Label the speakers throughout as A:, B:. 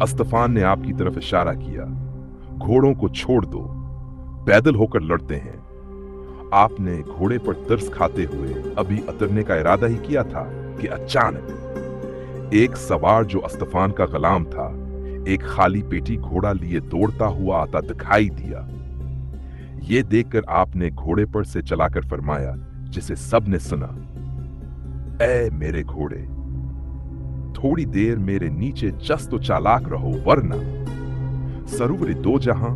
A: अस्तफान ने आपकी तरफ इशारा किया, घोड़ों को छोड़ दो, पैदल होकर लड़ते हैं। आपने घोड़े पर तरस खाते हुए अभी उतरने का इरादा ही किया था कि अचानक एक सवार जो अस्तफान का गुलाम था, एक खाली पेटी घोड़ा लिए दौड़ता हुआ आता दिखाई दिया। ये देखकर आपने घोड़े पर से चलाकर फरमाया, जिसे सबने सुना, ऐ मेरे घोड़े, थोड़ी देर मेरे नीचे चस्त चालाक रहो, वरना सरूर दो जहां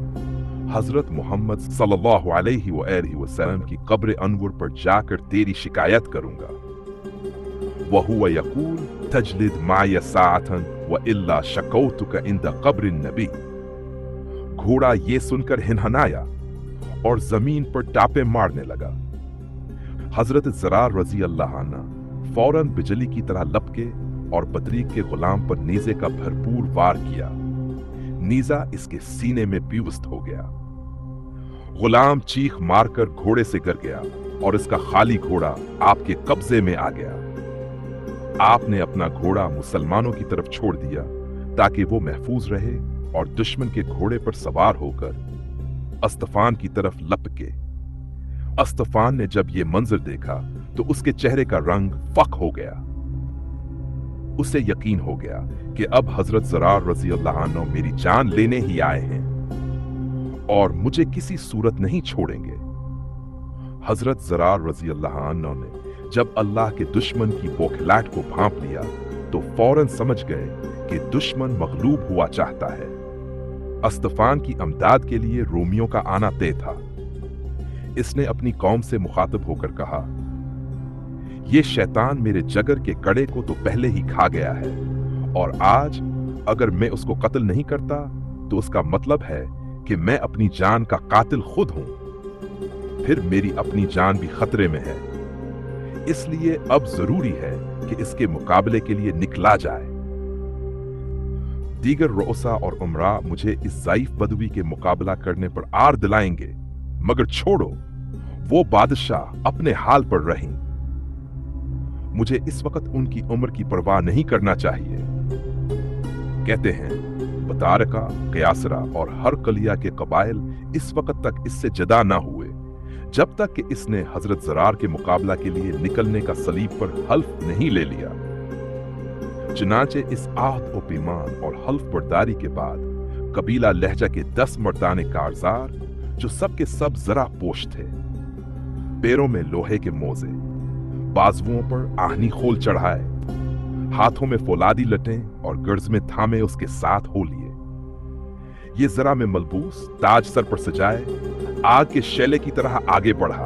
A: हजरत मोहम्मद सल्लल्लाहु अलैहि वसल्लम की कब्र अनवर पर जाकर तेरी शिकायत करूंगा। वहुवा यकूल तजलिद माया साअतन व इल्ला शकौतुका इंदा कब्र नबी। घोड़ा ये सुनकर हिनहनाया और जमीन पर टापे मारने लगा। हजरत ज़रार रजी अल्लाह अन्हा फौरन बिजली की तरह लपके और बदरीक के गुलाम पर नेज़े का भरपूर वार किया। नीजा इसके सीने में पिवस्त हो गया। गुलाम चीख मारकर घोड़े से गिर गया और इसका खाली घोड़ा आपके कब्जे में आ गया। आपने अपना घोड़ा मुसलमानों की तरफ छोड़ दिया ताकि वो महफूज रहे और दुश्मन के घोड़े पर सवार होकर अस्तफान की तरफ लपके। अस्तफान ने जब ये मंजर देखा तो उसके चेहरे का रंग फक हो गया। उसे यकीन हो गया कि अब हजरत ज़रार रज़ी अल्लाह अन्हु मेरी जान लेने ही आए हैं और मुझे किसी सूरत नहीं छोड़ेंगे। हजरत ज़रार रज़ी अल्लाह अन्हु ने जब अल्लाह के दुश्मन की बौखलाहट को भांप लिया तो फौरन समझ गए कि दुश्मन मगलूब हुआ चाहता है। अस्तफान की अमदाद के लिए रोमियों का आना तय था। इसने अपनी कौम से मुखातब होकर कहा, ये शैतान मेरे जगर के कड़े को तो पहले ही खा गया है और आज अगर मैं उसको कत्ल नहीं करता तो उसका मतलब है कि मैं अपनी जान का कातिल खुद हूं। फिर मेरी अपनी जान भी खतरे में है। इसलिए अब जरूरी है कि इसके मुकाबले के लिए निकला जाए। दीगर रोसा और उमरा मुझे इस ज़ाइफ बदवी के मुकाबला करने पर आर दिलाएंगे, मगर छोड़ो, वो बादशाह अपने हाल पर रहें। मुझे इस वक्त उनकी उम्र की परवाह नहीं करना चाहिए। कहते हैं बतारका, कयासरा और हर कलिया के कबाइल इस वक्त तक इससे जदा ना हुए जब तक कि इसने हजरत ज़रार के मुकाबला के लिए निकलने का सलीब पर हल्फ नहीं ले लिया। चुनाचे इस आहद व पैमान और हल्फ बर्दारी के बाद कबीला लहजा के 10 मर्दाने कारजार, जो सब के सब जरा पोश थे, पैरों में लोहे के मोजे, बाजुओं पर आहनी खोल चढ़ाए, हाथों में फौलादी लटें और गर्ज में थामे उसके साथ हो लिए। ये जरा में मलबूस ताज सर पर सजाए आग के शैले की तरह आगे बढ़ा।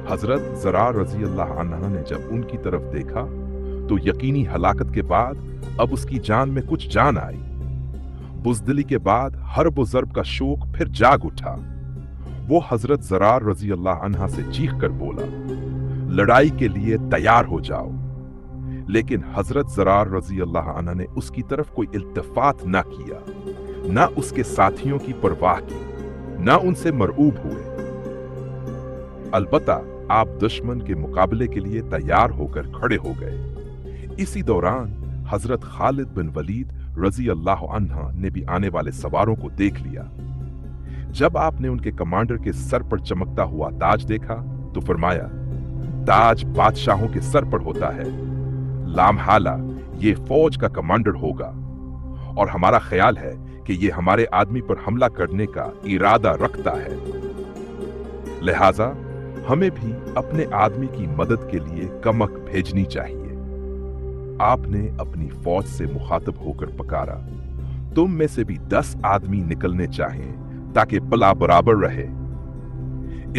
A: हजरत ज़रार रज़ी अल्लाह अन्हा ने जब उनकी तरफ देखा तो यकीनी हलाकत के बाद अब उसकी जान में कुछ जान आई। बुज़दिली के बाद हर्ब व ज़र्ब का शौक फिर जाग उठा। वो हजरत ज़रार रज़ी अल्लाह अन्हा से चीख कर बोला, लड़ाई के लिए तैयार हो जाओ। लेकिन हजरत ज़रार रज़ी अल्लाह अन्हा ने उसकी तरफ कोई इल्तिफात ना किया, ना उसके साथियों की परवाह की, ना उनसे मरऊब हुए। अलबत्ता आप दुश्मन के मुकाबले के लिए तैयार होकर खड़े हो गए। इसी दौरान हजरत खालिद बिन वलीद रज़ी अल्लाह अन्हा ने भी आने वाले सवारों को देख लिया। जब आपने उनके कमांडर के सर पर चमकता हुआ ताज देखा तो फरमाया, ताज बादशाहों के सर पर होता है, लामहाला ये फौज का कमांडर होगा और हमारा ख्याल है कि ये हमारे आदमी पर हमला करने का इरादा रखता है। लिहाजा हमें भी अपने आदमी की मदद के लिए कमक भेजनी चाहिए। आपने अपनी फौज से मुखातब होकर पकारा, तुम में से भी 10 आदमी निकलने चाहें ताकि पला बराबर रहे।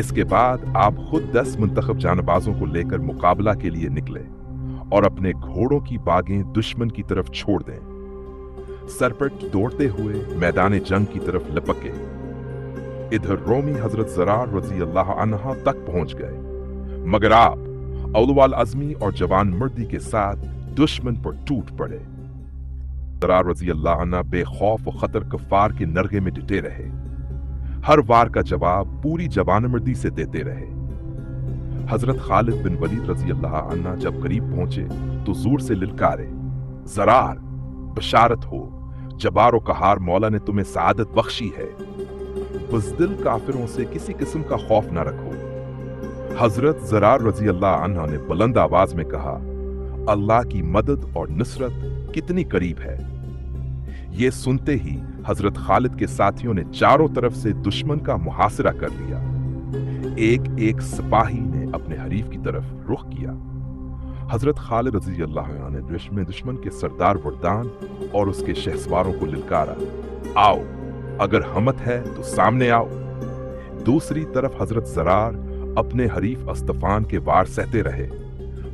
A: इसके बाद आप खुद 10 मुंतखब जानबाजों को लेकर मुकाबला के लिए निकले और अपने घोड़ों की बागें दुश्मन की तरफ छोड़ दें। सरपट दौड़ते हुए मैदान जंग की तरफ लपके। इधर रोमी हजरत ज़रार रज़ी अल्लाह अन्हा तक पहुंच गए, मगर आप औलवाल अज़मी और जवान मर्दी के साथ दुश्मन पर टूट पड़े। ज़रार रज़ी अल्लाह अन्हा बेखौफ व खतर कफ़ार के नरगे में डटे रहे। हर वार का जवाब पूरी जवान मर्दी से देते रहे। हजरत खालिद बिन वलीद रज़ी अल्लाह अन्हा जब करीब पहुंचे तो जोर से लिलकारे, ज़रार बशारत हो, जबार व कहार मौला ने तुम्हें सआदत बख्शी है। बुज़दिल काफिरों से किसी किस्म का खौफ न रखो। हजरत ज़रार रजी अल्लाह अन्हा ने बुलंद आवाज में कहा, अल्लाह की मदद और नुसरत कितनी करीब है। ये सुनते ही हजरत खालिद के साथियों ने चारों तरफ से दुश्मन का मुहासिरा कर लिया। एक एक सिपाही ने अपने हरीफ की तरफ रुख किया। हजरत खालिद रजी अल्लाह ने दुश्मन के सरदार वर्दान और उसके शहसवारों को लिलकारा, आओ, अगर हमत है तो सामने आओ। दूसरी तरफ हजरत ज़रार अपने हरीफ अस्तफान के वार सहते रहे,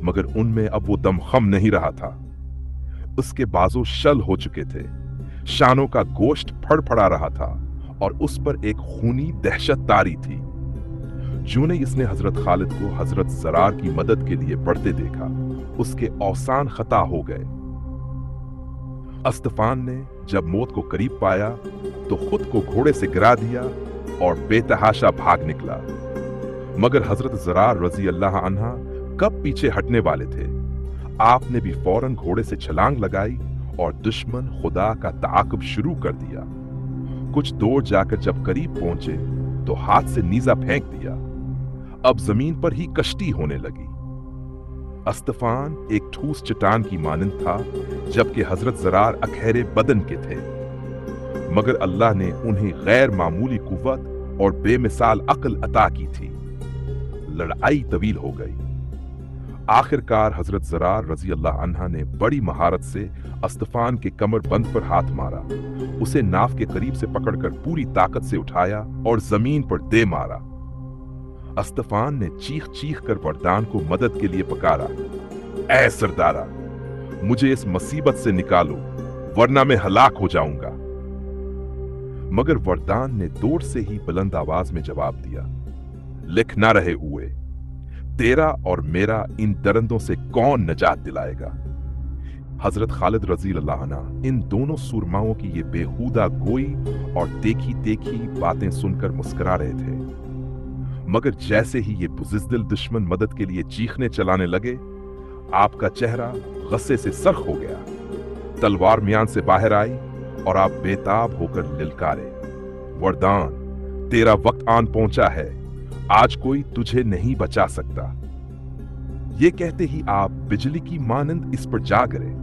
A: मगर उनमें अब वो दमखम नहीं रहा था। उसके बाजू शल हो चुके थे, शानों का गोश्त फड़फड़ा रहा था और उस पर एक खूनी दहशत तारी थी। जूं ने इसने हजरत खालिद को हजरत ज़रार की मदद के लिए बढ़ते देखा, उसके औसान खता हो गए। अस्तफान ने जब मौत को करीब पाया तो खुद को घोड़े से गिरा दिया और बेतहाशा भाग निकला। मगर हजरत ज़रार रजी अल्लाह अन्हा कब पीछे हटने वाले थे। आपने भी फौरन घोड़े से छलांग लगाई और दुश्मन खुदा का ताक़ुब शुरू कर दिया। कुछ दूर जाकर जब करीब पहुंचे तो हाथ से नीजा फेंक दिया। अब जमीन पर ही कश्ती होने लगी। अस्तफान एक ठूस चट्टान की मानंद था, जबकि हजरत ज़रार अखहरे बदन के थे। मगर अल्लाह ने उन्हें गैर मामूली कुव्वत और बेमिसाल अक्ल अता की थी। लड़ाई तवील हो गई। आखिरकार हजरत ज़रार रजी अल्लाह अन्हा ने बड़ी महारत से अस्तफान के कमर बंद पर हाथ मारा, उसे नाव के करीब से पकड़कर पूरी ताकत से उठाया और जमीन पर दे मारा। अस्तफान ने चीख चीख कर वर्दान को मदद के लिए पुकारा, ऐ सरदारा, मुझे इस मुसीबत से निकालो, वरना मैं हलाक हो जाऊंगा। मगर वर्दान ने दूर से ही बुलंद आवाज में जवाब दिया, लिख ना रहे हुए, तेरा और मेरा इन दरंदों से कौन नजात दिलाएगा। हजरत खालिद रजी अल्लाह अन्हु इन दोनों सूरमाओं की ये बेहुदा गोई और देखी देखी बातें सुनकर मुस्कुरा रहे थे। मगर जैसे ही ये बुज़दिल दुश्मन मदद के लिए चीखने चलाने लगे, आपका चेहरा गुस्से से सरख हो गया। तलवार म्यान से बाहर आई और आप बेताब होकर लिलकारे, वर्दान, तेरा वक्त आन पहुंचा है, आज कोई तुझे नहीं बचा सकता। ये कहते ही आप बिजली की मानंद इस पर जा गिरे।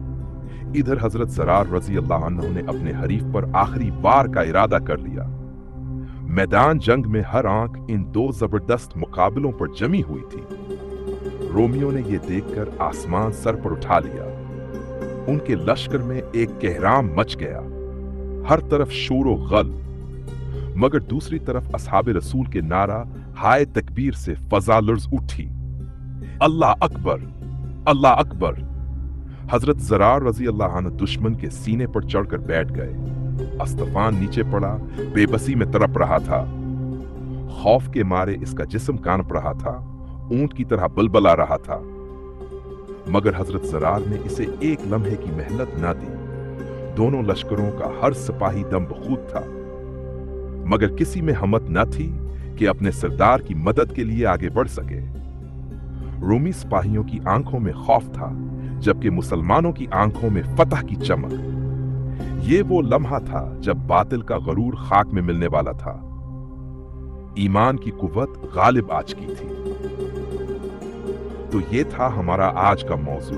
A: इधर हजरत ज़रार रजी अल्लाह अन्हु ने अपने हरीफ पर आखिरी वार का इरादा कर लिया। मैदान जंग में हर आंख इन दो जबरदस्त मुकाबलों पर जमी हुई थी। रोमियो ने यह देखकर आसमान सर पर उठा लिया। उनके लश्कर में एक कहराम मच गया, हर तरफ शोर व गल। मगर दूसरी तरफ असहाबे रसूल के नारा हाय तकबीर से फजा लर्ज उठी, अल्लाह अकबर, अल्लाह अकबर। हजरत ज़रार रजी अल्लाह अन्हु दुश्मन के सीने पर चढ़कर बैठ गए। अस्तफान नीचे पड़ा, बेबसी में तड़प रहा था। खौफ के मारे इसका जिस्म कांप रहा था, ऊंट की तरह बलबला रहा था। मगर हजरत ज़रार ने इसे एक लम्हे की मेहनत ना दी। दोनों लश्करों का हर सिपाही दम बखूद था, मगर किसी में हिम्मत न थी कि अपने सरदार की मदद के लिए आगे बढ़ सके। रोमी सिपाहियों की आंखों में खौफ था, जबकि मुसलमानों की आंखों में फतह की चमक। ये वो लम्हा था जब बातिल का गरूर खाक में मिलने वाला था। ईमान की कुव्वत गालिब आ चुकी थी। तो ये था हमारा आज का मौजू।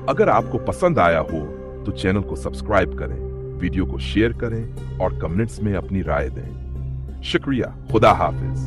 A: अगर आपको पसंद आया हो तो चैनल को सब्सक्राइब करें, वीडियो को शेयर करें और कमेंट्स में अपनी राय दें। शुक्रिया, खुदा हाफिज।